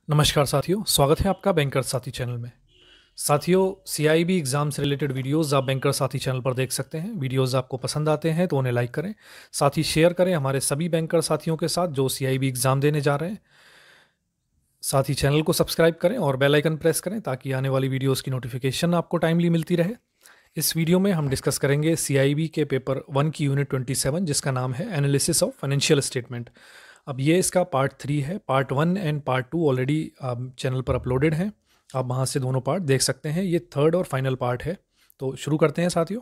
नमस्कार साथियों, स्वागत है आपका बैंकर साथी चैनल में। साथियों, सीआईबी एग्ज़ाम से रिलेटेड वीडियोस आप बैंकर साथी चैनल पर देख सकते हैं। वीडियोस आपको पसंद आते हैं तो उन्हें लाइक करें, साथ ही शेयर करें हमारे सभी बैंकर साथियों के साथ जो सीआईबी एग्ज़ाम देने जा रहे हैं। साथ ही चैनल को सब्सक्राइब करें और बेल आइकन प्रेस करें ताकि आने वाली वीडियोस की नोटिफिकेशन आपको टाइमली मिलती रहे। इस वीडियो में हम डिस्कस करेंगे सीआईबी के पेपर 1 की यूनिट 27 जिसका नाम है एनालिसिस ऑफ फाइनेंशियल स्टेटमेंट। अब ये इसका पार्ट 3 है। Part 1 and part 2 already channel पर अपलोडेड हैं। आप वहाँ से दोनों पार्ट देख सकते हैं। ये थर्ड और फाइनल पार्ट है। तो शुरू करते हैं साथियों।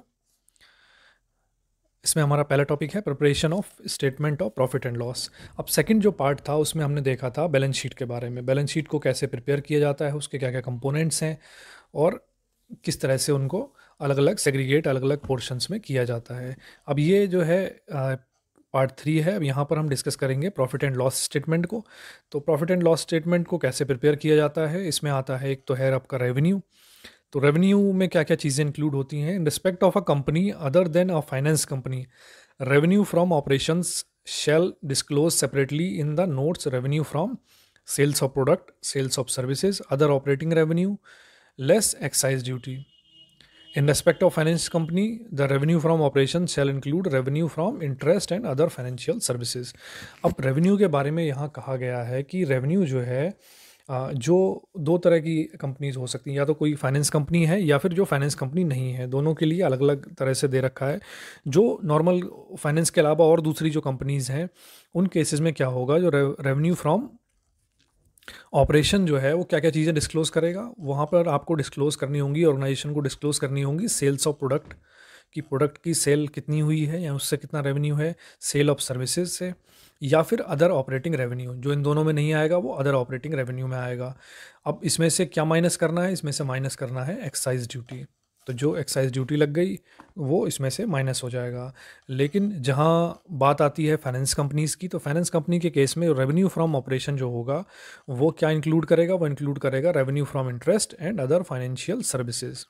इसमें हमारा पहला टॉपिक है preparation of statement of profit and loss. अब सेकंड जो पार्ट था उसमें हमने देखा था बैलेंस शीट के बारे में। बैलेंस शीट को कैसे प्रिपेयर किया जाता है, उसके क्या क्या कंपोनेंट्स हैं और किस तरह से उनको अलग अलग सेग्रीगेट अलग अलग पोर्शंस में किया जाता है। अब ये जो है पार्ट 3 है। अब यहाँ पर हम डिस्कस करेंगे प्रॉफिट एंड लॉस स्टेटमेंट को। तो प्रॉफिट एंड लॉस स्टेटमेंट को कैसे प्रिपेयर किया जाता है, इसमें आता है एक तो है आपका रेवेन्यू। तो रेवेन्यू में क्या क्या चीज़ें इंक्लूड होती हैं। In respect of a company other than a finance company, revenue from operations shall disclose separately in the notes revenue from sales of product, sales of services, other operating revenue, less excise duty. In respect of finance company, the revenue from operations shall include revenue from interest and other financial services. अब revenue के बारे में यहाँ कहा गया है कि revenue जो है जो दो तरह की कंपनीज हो सकती हैं, या तो कोई फाइनेंस कंपनी है या फिर जो फाइनेंस कंपनी नहीं है। दोनों के लिए अलग अलग तरह से दे रखा है। जो नॉर्मल फाइनेंस के अलावा और दूसरी जो कंपनीज हैं उन केसेस में क्या होगा, जो रेवेन्यू फ्रॉम ऑपरेशन जो है वो क्या क्या चीज़ें डिस्क्लोज करेगा। वहाँ पर आपको डिस्क्लोज करनी होंगी, ऑर्गेनाइजेशन को डिस्क्लोज करनी होंगी सेल्स ऑफ प्रोडक्ट कि प्रोडक्ट की सेल कितनी हुई है या उससे कितना रेवेन्यू है, सेल ऑफ सर्विसेज से, या फिर अदर ऑपरेटिंग रेवेन्यू। जो इन दोनों में नहीं आएगा वो अदर ऑपरेटिंग रेवेन्यू में आएगा। अब इसमें से क्या माइनस करना है, इसमें से माइनस करना है एक्साइज ड्यूटी। तो जो एक्साइज ड्यूटी लग गई वो इसमें से माइनस हो जाएगा। लेकिन जहाँ बात आती है फाइनेंस कंपनीज़ की, तो फाइनेंस कंपनी के केस में रेवेन्यू फ्रॉम ऑपरेशन जो होगा वो क्या इंक्लूड करेगा, वो इंक्लूड करेगा revenue from interest and other financial services.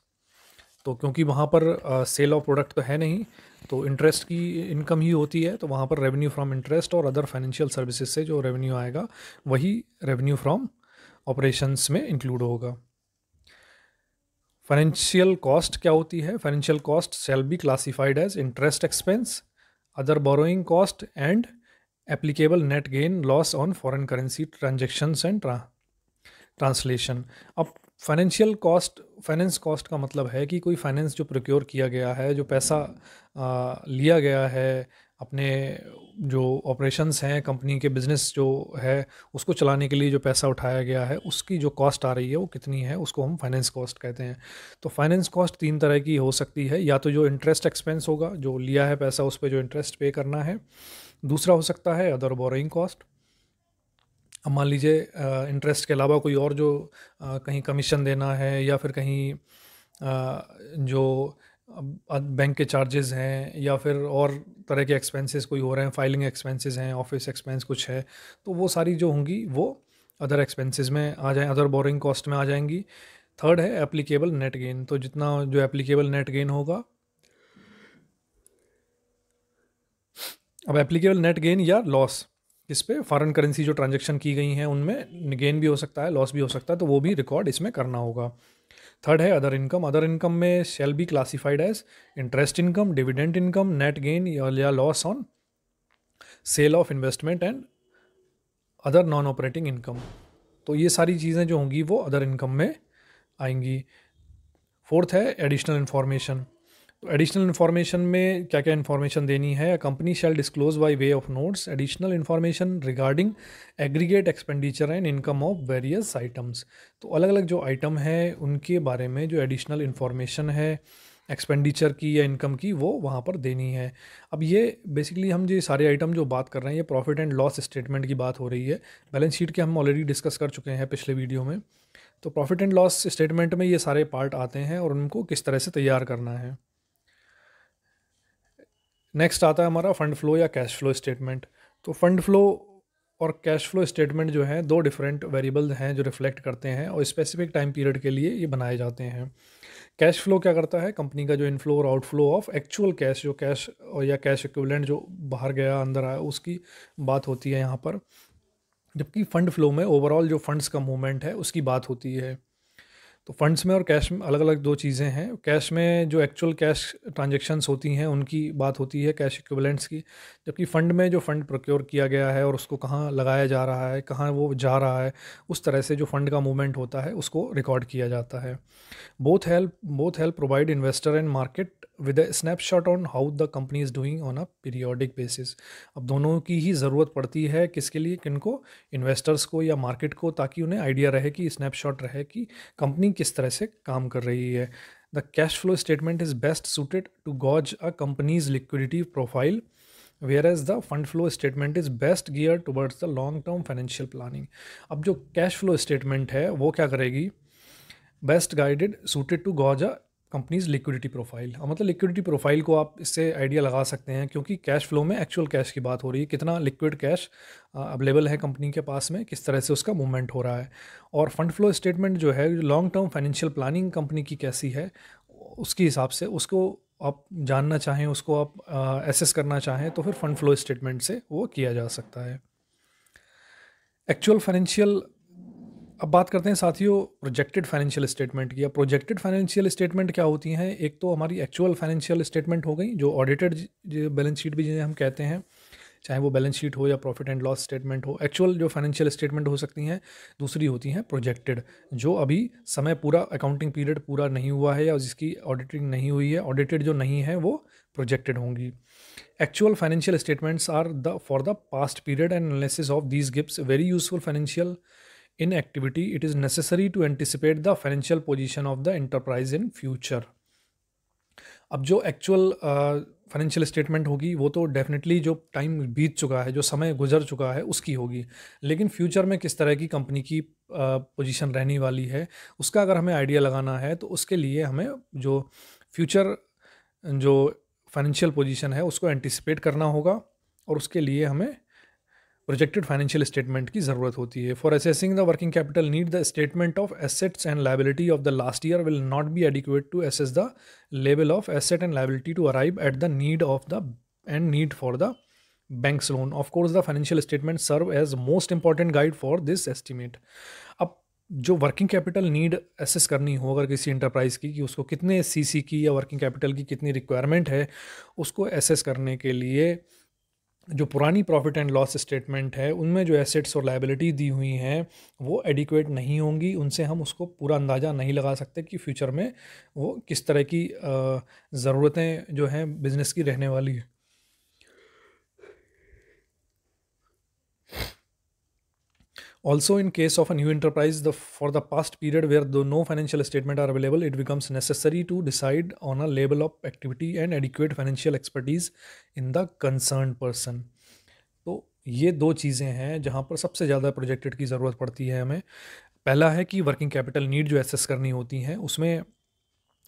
तो क्योंकि वहाँ पर सेल ऑफ प्रोडक्ट तो है नहीं, तो इंटरेस्ट की इनकम ही होती है, तो वहाँ पर रेवेन्यू फ्रॉम इंटरेस्ट और अदर फाइनेंशियल सर्विसेज से जो रेवेन्यू आएगा वही रेवेन्यू फ्रॉम ऑपरेशंस में इंक्लूड होगा। फाइनेंशियल कॉस्ट क्या होती है? Financial cost shall be classified as interest expense, other borrowing cost and applicable net gain loss on foreign currency transactions and translation. अब फाइनेंशियल कॉस्ट, फाइनेंस कॉस्ट का मतलब है कि कोई फाइनेंस जो प्रोक्योर किया गया है, जो पैसा लिया गया है अपने जो ऑपरेशंस हैं, कंपनी के बिजनेस जो है उसको चलाने के लिए जो पैसा उठाया गया है उसकी जो कॉस्ट आ रही है वो कितनी है, उसको हम फाइनेंस कॉस्ट कहते हैं। तो फाइनेंस कॉस्ट तीन तरह की हो सकती है। या तो जो इंटरेस्ट एक्सपेंस होगा, जो लिया है पैसा उस पर जो इंटरेस्ट पे करना है। दूसरा हो सकता है अदर बोरोइंग कॉस्ट। अब मान लीजिए इंटरेस्ट के अलावा कोई और जो कहीं कमीशन देना है, या फिर कहीं जो बैंक के चार्जेस हैं, या फिर और तरह के एक्सपेंसेस कोई हो रहे हैं, फाइलिंग एक्सपेंसेस हैं, ऑफिस एक्सपेंस कुछ है, तो वो सारी जो होंगी वो अदर एक्सपेंसेस में आ जाए, अदर बोरिंग कॉस्ट में आ जाएंगी। थर्ड है एप्लीकेबल नेट गेन। तो जितना जो एप्लीकेबल नेट गेन होगा, अब एप्लीकेबल नेट गेन या लॉस इस पे फॉरेन करेंसी जो ट्रांजैक्शन की गई हैं उनमें गेन भी हो सकता है, लॉस भी हो सकता है, तो वो भी रिकॉर्ड इसमें करना होगा। थर्ड है अदर इनकम। अदर इनकम में shall be classified as interest income, dividend income, net gain या loss on sale of investment and other non operating income. तो ये सारी चीज़ें जो होंगी वो अदर इनकम में आएंगी। फोर्थ है एडिशनल इन्फॉर्मेशन। तो एडिशनल इन्फॉर्मेशन में क्या क्या इन्फॉर्मेशन देनी है? Company shall disclose by way of notes additional information regarding aggregate expenditure and income of various items. तो अलग अलग जो आइटम है उनके बारे में जो एडिशनल इन्फॉर्मेशन है एक्सपेंडिचर की या इनकम की, वो वहाँ पर देनी है। अब ये बेसिकली हम जो सारे आइटम जो बात कर रहे हैं ये प्रॉफिट एंड लॉस स्टेटमेंट की बात हो रही है। बैलेंस शीट के हम ऑलरेडी डिस्कस कर चुके हैं पिछले वीडियो में। तो प्रॉफिट एंड लॉस स्टेटमेंट में ये सारे पार्ट आते हैं और उनको किस तरह से तैयार करना है। नेक्स्ट आता है हमारा फंड फ्लो या कैश फ्लो स्टेटमेंट। तो फंड फ्लो और कैश फ्लो स्टेटमेंट जो है दो डिफरेंट वेरिएबल हैं जो रिफ्लेक्ट करते हैं और स्पेसिफिक टाइम पीरियड के लिए ये बनाए जाते हैं। कैश फ्लो क्या करता है? कंपनी का जो इनफ्लो और आउटफ्लो ऑफ एक्चुअल कैश, जो कैश और या कैश इक्विवेलेंट जो बाहर गया अंदर आया उसकी बात होती है यहाँ पर। जबकि फंड फ्लो में ओवरऑल जो फंड्स का मूवमेंट है उसकी बात होती है। तो फंड्स में और कैश में अलग अलग दो चीज़ें हैं। कैश में जो एक्चुअल कैश ट्रांजेक्शन्स होती हैं उनकी बात होती है, कैश इक्विवेलेंट्स की। जबकि फ़ंड में जो फ़ंड प्रोक्योर किया गया है और उसको कहाँ लगाया जा रहा है, कहाँ वो जा रहा है, उस तरह से जो फ़ंड का मूवमेंट होता है उसको रिकॉर्ड किया जाता है। Both help provide investor and market with a snapshot on how the company is doing on a periodic basis। अब दोनों की ही ज़रूरत पड़ती है, किसके लिए, किनको, इन्वेस्टर्स को या मार्केट को, ताकि उन्हें आइडिया रहे कि स्नैपशॉट रहे कि कंपनी किस तरह से काम कर रही है। The cash flow statement is best suited to gauge a company's liquidity profile, whereas the fund flow statement is best geared towards the long term financial planning। अब जो कैश फ्लो स्टेटमेंट है वो क्या करेगी, best guided suited to gauge a company's liquidity profile. अब मतलब liquidity profile को आप इससे आइडिया लगा सकते हैं, क्योंकि कैश फ्लो में एक्चुअल कैश की बात हो रही है, कितना लिक्विड कैश अवेलेबल है कंपनी के पास में, किस तरह से उसका मूवमेंट हो रहा है। और फंड फ्लो स्टेटमेंट जो है, long term financial planning company की कैसी है उसके हिसाब से, उसको आप जानना चाहें, उसको आप एसेस करना चाहें, तो फिर फंड फ्लो स्टेटमेंट से वो किया जा सकता है। एक्चुअल फाइनेंशियल, अब बात करते हैं साथियों प्रोजेक्टेड फाइनेंशियल स्टेटमेंट की। अब प्रोजेक्टेड फाइनेंशियल स्टेटमेंट क्या होती हैं, एक तो हमारी एक्चुअल फाइनेंशियल स्टेटमेंट हो गई, जो ऑडिटेड बैलेंस शीट भी जिन्हें हम कहते हैं, चाहे वो बैलेंस शीट हो या प्रॉफिट एंड लॉस स्टेटमेंट हो। एक्चुअल जो फाइनेंशियल स्टेटमेंट हो सकती हैं, दूसरी होती हैं प्रोजेक्टेड, जो अभी समय पूरा, अकाउंटिंग पीरियड पूरा नहीं हुआ है या जिसकी ऑडिटिंग नहीं हुई है, ऑडिटेड जो नहीं है वो प्रोजेक्टेड होंगी। Actual financial statements are the for the past period and analysis of these gives very useful financial in activity it is necessary to anticipate the financial position of the enterprise in future। अब जो actual financial statement होगी वो तो definitely जो time बीत चुका है, जो समय गुजर चुका है उसकी होगी, लेकिन फ्यूचर में किस तरह की कंपनी की पोजीशन रहने वाली है उसका अगर हमें आइडिया लगाना है, तो उसके लिए हमें जो फ्यूचर जो फाइनेंशियल पोजीशन है उसको एंटिसिपेट करना होगा, और उसके लिए हमें प्रोजेक्टेड फाइनेंशियल स्टेटमेंट की ज़रूरत होती है। For assessing the working capital need, the statement of assets and liability of the last year will not be adequate to assess the level of asset and liability to arrive at the need of the and need for the bank's loan. Of course the financial statement serve as most important guide for this estimate. अब जो working capital need assess करनी हो अगर किसी enterprise की, कि उसको कितने सीसी की या वर्किंग कैपिटल की कितनी रिक्वायरमेंट है, उसको एसेस करने के लिए जो पुरानी प्रॉफिट एंड लॉस स्टेटमेंट है उनमें जो एसेट्स और लायबिलिटी दी हुई हैं वो एडिक्वेट नहीं होंगी, उनसे हम उसको पूरा अंदाज़ा नहीं लगा सकते कि फ्यूचर में वो किस तरह की ज़रूरतें जो हैं बिज़नेस की रहने वाली है। Also, in case of a new enterprise, for the past period where no financial statement are available, it becomes necessary to decide on a level of activity and adequate financial expertise in the concerned person। तो ये दो चीज़ें हैं जहाँ पर सबसे ज़्यादा projected की ज़रूरत पड़ती है हमें। पहला है कि वर्किंग कैपिटल नीड जो एसेस करनी होती हैं उसमें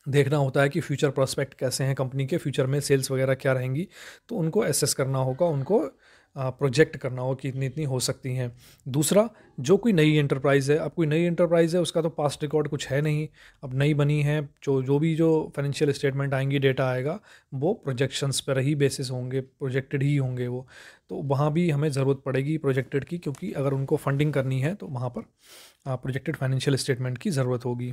देखना होता है कि फ्यूचर प्रोस्पेक्ट कैसे हैं कंपनी के, फ्यूचर में सेल्स वगैरह क्या रहेंगी, तो उनको एसेस करना होगा, उनको प्रोजेक्ट करना हो कि इतनी इतनी हो सकती हैं। दूसरा, जो कोई नई एंटरप्राइज़ है, अब कोई नई एंटरप्राइज़ है उसका तो पास्ट रिकॉर्ड कुछ है नहीं, अब नई बनी है, जो फाइनेंशियल स्टेटमेंट आएंगी, डेटा आएगा, वो प्रोजेक्शंस पर ही बेसिस होंगे, प्रोजेक्टेड ही होंगे वो। तो वहाँ भी हमें ज़रूरत पड़ेगी प्रोजेक्टेड की, क्योंकि अगर उनको फंडिंग करनी है तो वहाँ पर प्रोजेक्टेड फाइनेंशियल स्टेटमेंट की ज़रूरत होगी।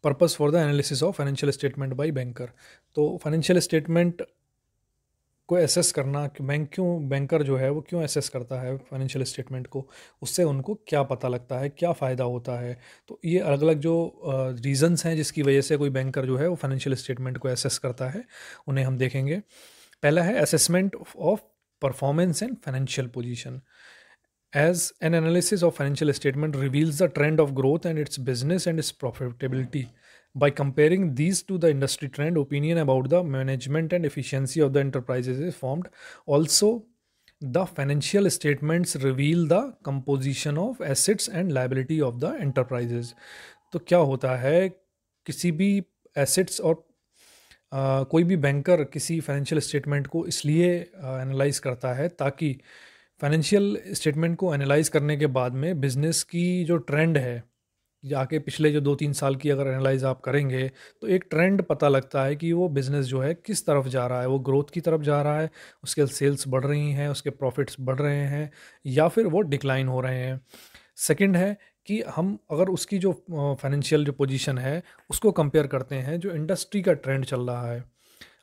Purpose for the analysis of financial statement by banker. तो फाइनेंशियल स्टेटमेंट को एसेस करना कि बैंकर जो है वो क्यों एसेस करता है फाइनेंशियल स्टेटमेंट को, उससे उनको क्या पता लगता है, क्या फ़ायदा होता है। तो ये अलग अलग जो रीज़न्स हैं जिसकी वजह से कोई बैंकर जो है वो फाइनेंशियल स्टेटमेंट को एसेस करता है, उन्हें हम देखेंगे। पहला है assessment of performance and financial position. As an analysis of financial statement reveals the trend of growth and its business and its profitability, by comparing these to the industry trend, opinion about the management and efficiency of the enterprises is formed. Also, the financial statements reveal the composition of assets and liability of the enterprises। तो क्या होता है, किसी भी assets और कोई भी banker किसी फाइनेंशियल स्टेटमेंट को इसलिए एनालाइज करता है ताकि फाइनेंशियल स्टेटमेंट को एनालाइज करने के बाद में बिजनेस की जो ट्रेंड है जाके पिछले जो 2-3 साल की अगर एनालाइज़ आप करेंगे, तो एक ट्रेंड पता लगता है कि वो बिज़नेस जो है किस तरफ जा रहा है, वो ग्रोथ की तरफ जा रहा है, उसके सेल्स बढ़ रही हैं, उसके प्रॉफ़िट्स बढ़ रहे हैं या फिर वो डिक्लाइन हो रहे हैं। सेकंड है कि हम अगर उसकी जो फाइनेंशियल जो पोजीशन है, उसको कंपेयर करते हैं जो इंडस्ट्री का ट्रेंड चल रहा है।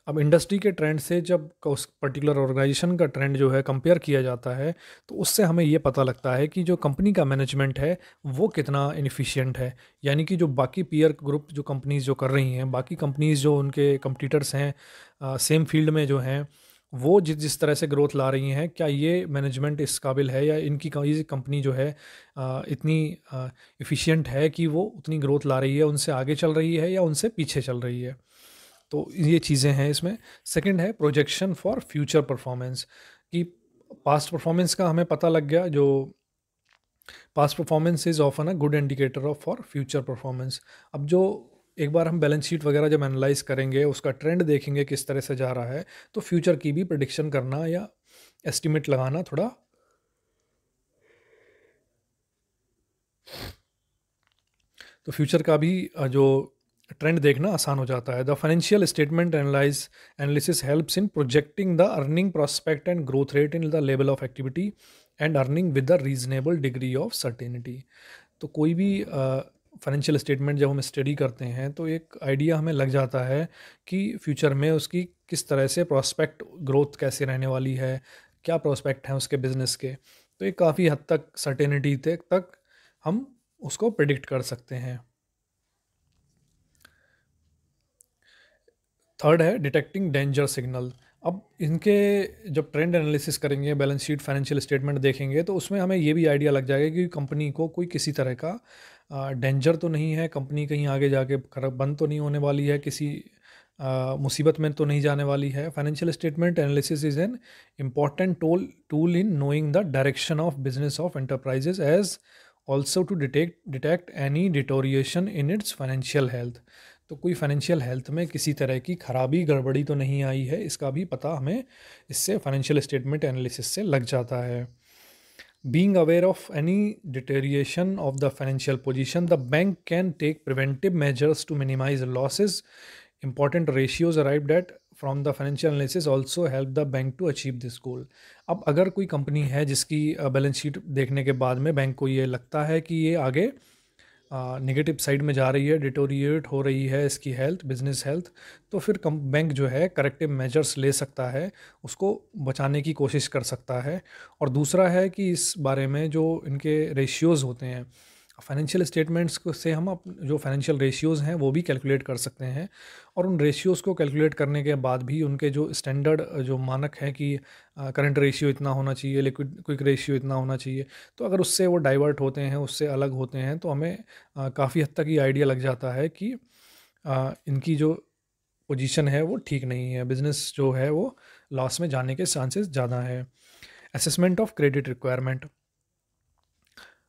अब इंडस्ट्री के ट्रेंड से जब उस पर्टिकुलर ऑर्गेनाइजेशन का ट्रेंड जो है कंपेयर किया जाता है, तो उससे हमें ये पता लगता है कि जो कंपनी का मैनेजमेंट है वो कितना इनफिशिएंट है। यानी कि जो बाकी पीयर ग्रुप जो कंपनीज जो कर रही हैं, बाकी कंपनीज जो उनके कंपटीटर्स हैं सेम फील्ड में जो हैं, वो जिस जिस तरह से ग्रोथ ला रही हैं, क्या ये मैनेजमेंट इस काबिल है या ये कंपनी जो है इतनी इफ़िशिएंट है कि वो उतनी ग्रोथ ला रही है, उनसे आगे चल रही है या उनसे पीछे चल रही है। तो ये चीज़ें हैं इसमें। सेकंड है प्रोजेक्शन फॉर फ्यूचर परफॉर्मेंस, कि पास्ट परफॉर्मेंस का हमें पता लग गया, जो past performance is often a good indicator of for future performance. अब जो एक बार हम बैलेंस शीट वगैरह जब एनालाइज करेंगे, उसका ट्रेंड देखेंगे किस तरह से जा रहा है, तो फ्यूचर की भी प्रिडिक्शन करना या एस्टिमेट लगाना थोड़ा तो फ्यूचर का भी जो ट्रेंड देखना आसान हो जाता है। The financial statement analysis helps in projecting the earning prospect and growth rate in the level of activity and earning with the reasonable degree of certainty. तो कोई भी फाइनेंशियल स्टेटमेंट जब हम स्टडी करते हैं, तो एक आइडिया हमें लग जाता है कि फ्यूचर में उसकी किस तरह से प्रोस्पेक्ट ग्रोथ कैसे रहने वाली है, क्या प्रोस्पेक्ट हैं उसके बिजनेस के। तो ये काफ़ी हद तक सर्टेनिटी तक हम उसको प्रिडिक्ट कर सकते हैं। थर्ड है डिटेक्टिंग डेंजर सिग्नल। अब इनके जब ट्रेंड एनालिसिस करेंगे, बैलेंस शीट फाइनेंशियल स्टेटमेंट देखेंगे, तो उसमें हमें ये भी आइडिया लग जाएगा कि कंपनी को कोई किसी तरह का डेंजर तो नहीं है, कंपनी कहीं आगे जाके खराब बंद तो नहीं होने वाली है, किसी मुसीबत में तो नहीं जाने वाली है। Financial statement analysis is an important tool in knowing the direction of business of enterprises as also to detect any deterioration in its financial health. तो कोई फाइनेंशियल हेल्थ में किसी तरह की खराबी गड़बड़ी तो नहीं आई है, इसका भी पता हमें इससे फाइनेंशियल स्टेटमेंट एनालिसिस से लग जाता है। Being aware of any deterioration of the financial position, the bank can take preventive measures to minimize losses. Important ratios arrived at from the financial analysis also help the bank to achieve this goal. अब अगर कोई company है जिसकी balance sheet देखने के बाद में bank को ये लगता है कि ये आगे नेगेटिव साइड में जा रही है, डिटोरिएट हो रही है इसकी हेल्थ, बिजनेस हेल्थ, तो फिर बैंक जो है करेक्टिव मेजर्स ले सकता है, उसको बचाने की कोशिश कर सकता है। और दूसरा है कि इस बारे में जो इनके रेशियोज़ होते हैं फाइनेंशियल स्टेटमेंट्स से, हम जो फाइनेंशियल रेशियोज़ हैं वो भी कैलकुलेट कर सकते हैं। और उन रेशियोज़ को कैलकुलेट करने के बाद भी उनके जो स्टैंडर्ड जो मानक है कि करंट रेशियो इतना होना चाहिए, लिक्विड क्विक रेशियो इतना होना चाहिए, तो अगर उससे वो डाइवर्ट होते हैं, उससे अलग होते हैं, तो हमें काफ़ी हद तक ये आइडिया लग जाता है कि इनकी जो पोजीशन है वो ठीक नहीं है, बिज़नेस जो है वो लॉस में जाने के चांसेस ज़्यादा है। Assessment of credit requirement.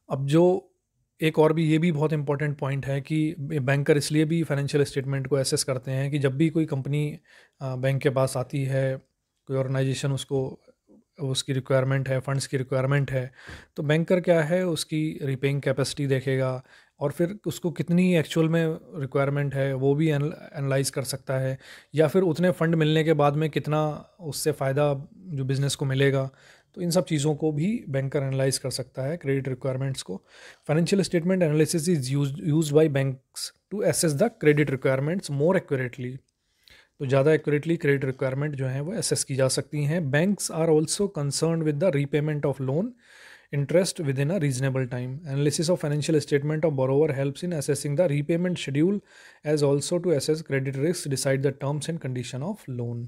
अब जो एक और भी ये भी बहुत इंपॉर्टेंट पॉइंट है कि बैंकर इसलिए भी फाइनेंशियल स्टेटमेंट को एसेस करते हैं कि जब भी कोई कंपनी बैंक के पास आती है, कोई ऑर्गेनाइजेशन उसको उसकी रिक्वायरमेंट है, फंड्स की रिक्वायरमेंट है, तो बैंकर क्या है उसकी रीपेइंग कैपेसिटी देखेगा और फिर उसको कितनी एक्चुअल में रिक्वायरमेंट है वो भी एनालाइज कर सकता है, या फिर उतने फंड मिलने के बाद में कितना उससे फ़ायदा जो बिज़नेस को मिलेगा। तो इन सब चीज़ों को भी बैंकर एनालाइज कर सकता है, क्रेडिट रिक्वायरमेंट्स को। Financial statement analysis is used by banks to assess the credit requirements more accurately. तो ज़्यादा एक्यूरेटली क्रेडिट रिक्वायरमेंट जो है वो एसेस की जा सकती हैं। Banks are also concern with the repayment of loan interest within a reasonable time. Analysis of financial statement of borrower helps in assessing the repayment schedule as also to assess credit risk, decide the terms and condition of loan.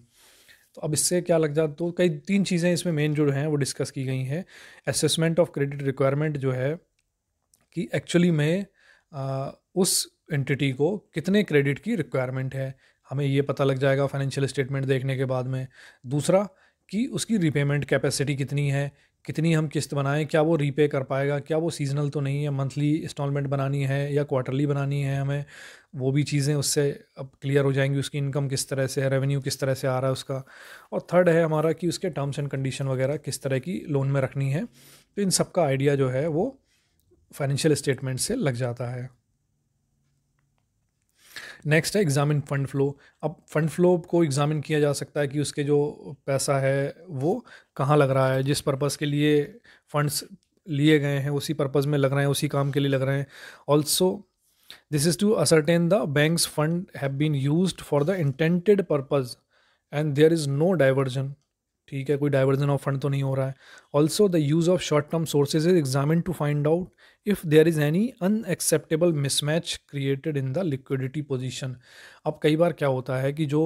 तो अब इससे क्या लग जाता, तो कई 3 चीज़ें इसमें मेन जो हैं वो डिस्कस की गई हैं। असेसमेंट ऑफ क्रेडिट रिक्वायरमेंट जो है कि एक्चुअली में उस एंटिटी को कितने क्रेडिट की रिक्वायरमेंट है, हमें ये पता लग जाएगा फाइनेंशियल स्टेटमेंट देखने के बाद में। दूसरा कि उसकी रीपेमेंट कैपेसिटी कितनी है, कितनी हम किस्त बनाएं, क्या वो रीपे कर पाएगा, क्या वो सीजनल तो नहीं है, मंथली इंस्टॉलमेंट बनानी है या क्वार्टरली बनानी है हमें, वो भी चीज़ें उससे अब क्लियर हो जाएंगी। उसकी इनकम किस तरह से है, रेवेन्यू किस तरह से आ रहा है उसका। और थर्ड है हमारा कि उसके टर्म्स एंड कंडीशन वगैरह किस तरह की लोन में रखनी है। तो इन सब का आइडिया जो है वो फाइनेंशियल स्टेटमेंट से लग जाता है। नेक्स्ट है एग्जामिन फंड फ्लो। अब फंड फ्लो को एग्जामिन किया जा सकता है कि उसके जो पैसा है वो कहाँ लग रहा है, जिस पर्पज़ के लिए फंड्स लिए गए हैं उसी पर्पज़ में लग रहे हैं, उसी काम के लिए लग रहे हैं। Also this is to ascertain the bank's fund have been used for the intended purpose and there is no diversion. ठीक है, कोई डाइवर्जन ऑफ फंड तो नहीं हो रहा है। Also the use of short term sources is examine to find out if there is any unacceptable mismatch created in the liquidity position. अब कई बार क्या होता है कि जो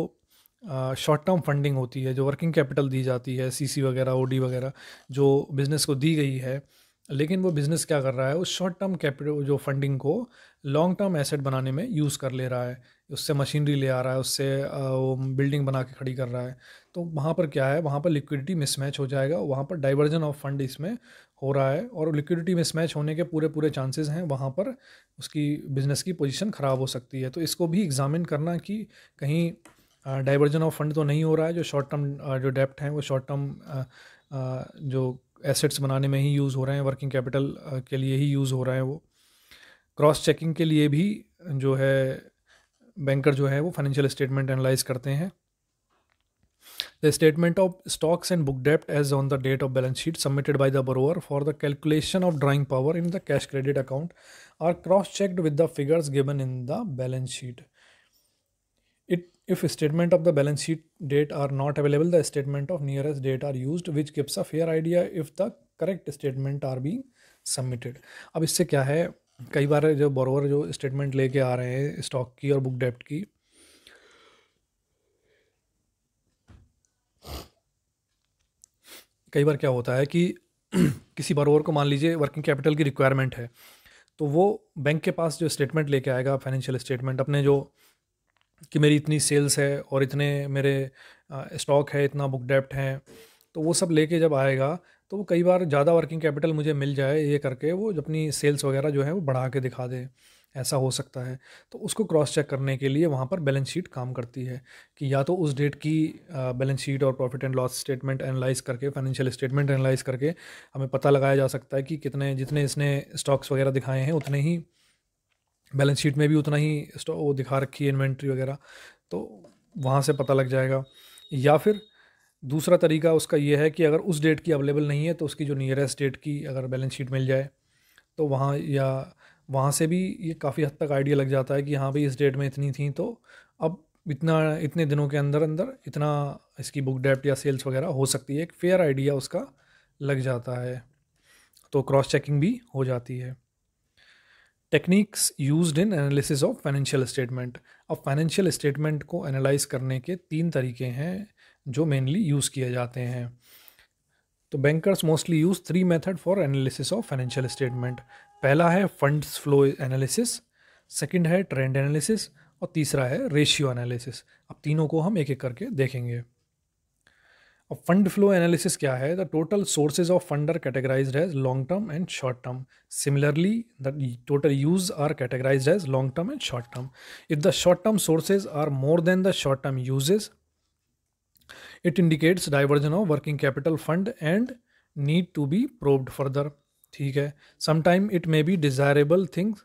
शॉर्ट टर्म फंडिंग होती है, जो वर्किंग कैपिटल दी जाती है, सीसी वगैरह, ओडी वगैरह, जो बिज़नेस को दी गई है, लेकिन वो बिज़नेस क्या कर रहा है, उस शॉर्ट टर्म कैपिटल जो फंडिंग को लॉन्ग टर्म एसेट बनाने में यूज़ कर ले रहा है, उससे मशीनरी ले आ रहा है, उससे वो बिल्डिंग बना के खड़ी कर रहा है। तो वहाँ पर क्या है, वहाँ पर लिक्विडिटी मिसमैच हो जाएगा, वहाँ पर डाइवर्जन ऑफ फंड इसमें हो रहा है और लिक्विडिटी मिसमैच होने के पूरे पूरे चांसेस हैं, वहाँ पर उसकी बिज़नेस की पोजीशन ख़राब हो सकती है। तो इसको भी एग्जामिन करना कि कहीं डाइवर्जन ऑफ फंड तो नहीं हो रहा है, जो शॉर्ट टर्म जो डेप्ट हैं वो शॉर्ट टर्म जो एसेट्स बनाने में ही यूज़ हो रहे हैं, वर्किंग कैपिटल के लिए ही यूज़ हो रहे हैं। वो क्रॉस चेकिंग के लिए भी जो है बैंकर जो है वो फाइनेंशियल स्टेटमेंट एनालाइज करते हैं। The statement of stocks and book debt as on the date of balance sheet submitted by the borrower for the calculation of drawing power in the cash credit account are cross-checked with the figures given in the balance sheet. If statement of the balance sheet date are not available, the statement of nearest date are used, which gives a fair idea if the correct statement are being submitted. अब इससे क्या है, कई बार जो borrower जो statement लेके आ रहे हैं स्टॉक की और बुक डेप्ट की, कई बार क्या होता है कि किसी borrower को मान लीजिए वर्किंग कैपिटल की रिक्वायरमेंट है, तो वो बैंक के पास जो स्टेटमेंट लेके आएगा, फाइनेंशियल स्टेटमेंट अपने जो कि मेरी इतनी सेल्स है और इतने मेरे स्टॉक है, इतना बुक डेप्ट है, तो वो सब लेके जब आएगा तो वो कई बार ज़्यादा वर्किंग कैपिटल मुझे मिल जाए ये करके वो अपनी सेल्स वगैरह जो है वो बढ़ा के दिखा दे, ऐसा हो सकता है। तो उसको क्रॉस चेक करने के लिए वहाँ पर बैलेंस शीट काम करती है कि या तो उस डेट की बैलेंस शीट और profit and loss statement analyse करके, फाइनेंशियल स्टेटमेंट एनालाइज करके हमें पता लगाया जा सकता है कि कितने जितने इसने स्टॉक्स वगैरह दिखाए हैं उतने ही बैलेंस शीट में भी उतना ही वो दिखा रखी है इन्वेंट्री वगैरह, तो वहाँ से पता लग जाएगा। या फिर दूसरा तरीका उसका ये है कि अगर उस डेट की अवेलेबल नहीं है तो उसकी जो नियरेस्ट डेट की अगर बैलेंस शीट मिल जाए तो वहाँ या वहाँ से भी ये काफ़ी हद तक आइडिया लग जाता है कि हाँ भाई इस डेट में इतनी थी, तो अब इतने दिनों के अंदर अंदर इतना इसकी बुक डेप्ट या सेल्स वगैरह हो सकती है, एक फेयर आइडिया उसका लग जाता है, तो क्रॉस चेकिंग भी हो जाती है। Techniques used in analysis of financial statement. अब फाइनेंशियल स्टेटमेंट को एनालाइज करने के 3 तरीके हैं जो मेनली यूज़ किए जाते हैं। तो bankers mostly use 3 method for analysis of financial statement. पहला है फंड्स फ्लो एनालिसिस, सेकंड है ट्रेंड एनालिसिस और तीसरा है रेशियो एनालिसिस। अब तीनों को हम एक एक करके देखेंगे। अब फंड फ्लो एनालिसिस क्या है? The total sources of fund are categorised as long term and short term. Similarly the total use are categorised as long term and short term. If the short term sources are more than the short term usages, it indicates diversion of working capital fund and need to be probed further. ठीक है, sometime it may be desirable things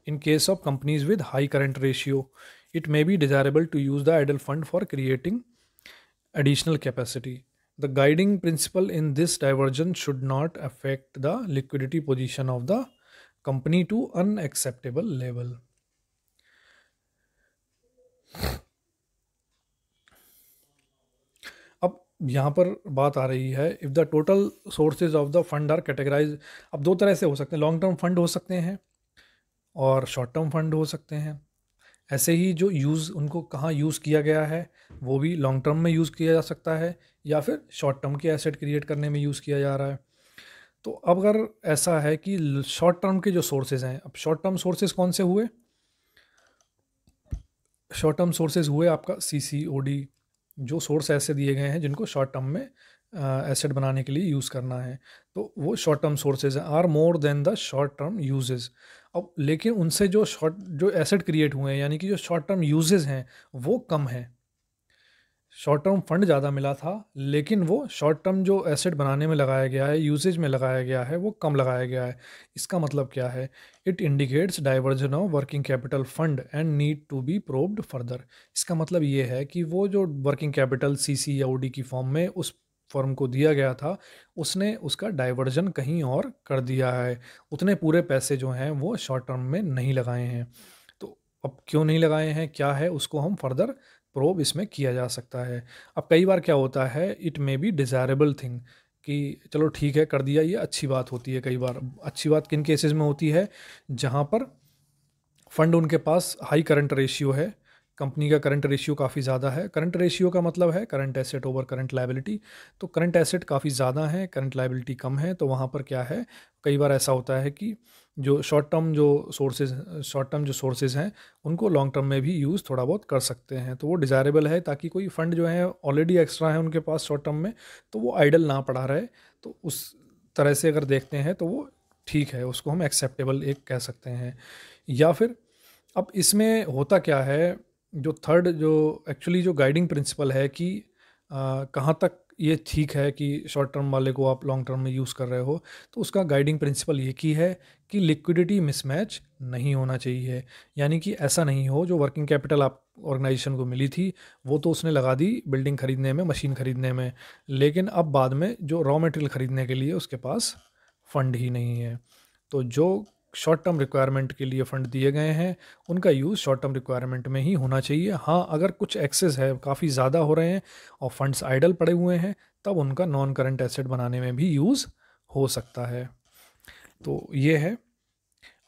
in case of companies with high current ratio. It may be desirable to use the idle fund for creating additional capacity. The guiding principle in this diversion should not affect the liquidity position of the company to unacceptable level. अब यहाँ पर बात आ रही है, if the total sources of the fund are categorise. अब 2 तरह से हो सकते हैं, लॉन्ग टर्म फंड हो सकते हैं और शॉर्ट टर्म फंड हो सकते हैं। ऐसे ही जो यूज़ उनको कहाँ यूज़ किया गया है वो भी लॉन्ग टर्म में यूज़ किया जा सकता है या फिर शॉर्ट टर्म के एसेट क्रिएट करने में यूज़ किया जा रहा है। तो अब अगर ऐसा है कि शॉर्ट टर्म के जो सोर्सेज हैं, अब शॉर्ट टर्म सोर्सेज कौन से हुए? शॉर्ट टर्म सोर्सेज हुए आपका CCOD, जो सोर्स ऐसे दिए गए हैं जिनको शॉर्ट टर्म में एसेट बनाने के लिए यूज़ करना है, तो वो शॉर्ट टर्म सोर्सेज हैं। Are more than the short term usages. अब लेकिन उनसे जो एसेट क्रिएट हुए हैं, यानी कि जो शॉर्ट टर्म यूजेस हैं वो कम है। शॉर्ट टर्म फंड ज़्यादा मिला था, लेकिन वो शॉर्ट टर्म जो एसेट बनाने में लगाया गया है, यूसेज में लगाया गया है, वो कम लगाया गया है। इसका मतलब क्या है? It indicates diversion of working capital fund and need to be probed further. इसका मतलब ये है कि वो जो वर्किंग कैपिटल सीसी या ओडी की फॉर्म में उस फर्म को दिया गया था, उसने उसका डाइवर्जन कहीं और कर दिया है। उतने पूरे पैसे जो हैं वो शॉर्ट टर्म में नहीं लगाए हैं। तो अब क्यों नहीं लगाए हैं, क्या है, उसको हम फर्दर प्रोब इसमें किया जा सकता है। अब कई बार क्या होता है, it may be desirable thing, कि चलो ठीक है कर दिया, ये अच्छी बात होती है। कई बार अच्छी बात किन केसेस में होती है? जहाँ पर फंड उनके पास हाई करंट रेशियो है, कंपनी का करंट रेशियो काफ़ी ज़्यादा है। करंट रेशियो का मतलब है current asset over current liability. तो करंट एसेट काफ़ी ज़्यादा है, करंट लायबिलिटी कम है, तो वहाँ पर क्या है, कई बार ऐसा होता है कि जो शॉर्ट टर्म जो सोर्सेज हैं उनको लॉन्ग टर्म में भी यूज़ थोड़ा बहुत कर सकते हैं। तो वो डिज़ायरेबल है, ताकि कोई फंड जो है ऑलरेडी एक्स्ट्रा है उनके पास शॉर्ट टर्म में, तो वो आइडल ना पड़ा रहे। तो उस तरह से अगर देखते हैं तो वो ठीक है, उसको हम एक्सेप्टेबल एक कह सकते हैं। या फिर अब इसमें होता क्या है, जो थर्ड जो एक्चुअली जो गाइडिंग प्रिंसिपल है कि कहाँ तक ये ठीक है कि शॉर्ट टर्म वाले को आप लॉन्ग टर्म में यूज़ कर रहे हो, तो उसका गाइडिंग प्रिंसिपल ये की है कि लिक्विडिटी मिसमैच नहीं होना चाहिए। यानी कि ऐसा नहीं हो, जो वर्किंग कैपिटल आप ऑर्गेनाइजेशन को मिली थी वो तो उसने लगा दी बिल्डिंग खरीदने में, मशीन खरीदने में, लेकिन अब बाद में जो रॉ मटेरियल खरीदने के लिए उसके पास फंड ही नहीं है। तो जो शॉर्ट टर्म रिक्वायरमेंट के लिए फ़ंड दिए गए हैं उनका यूज़ शॉर्ट टर्म रिक्वायरमेंट में ही होना चाहिए। हाँ, अगर कुछ एक्सेस है, काफ़ी ज़्यादा हो रहे हैं और फंड्स आइडल पड़े हुए हैं, तब उनका नॉन करंट एसेट बनाने में भी यूज़ हो सकता है। तो ये है।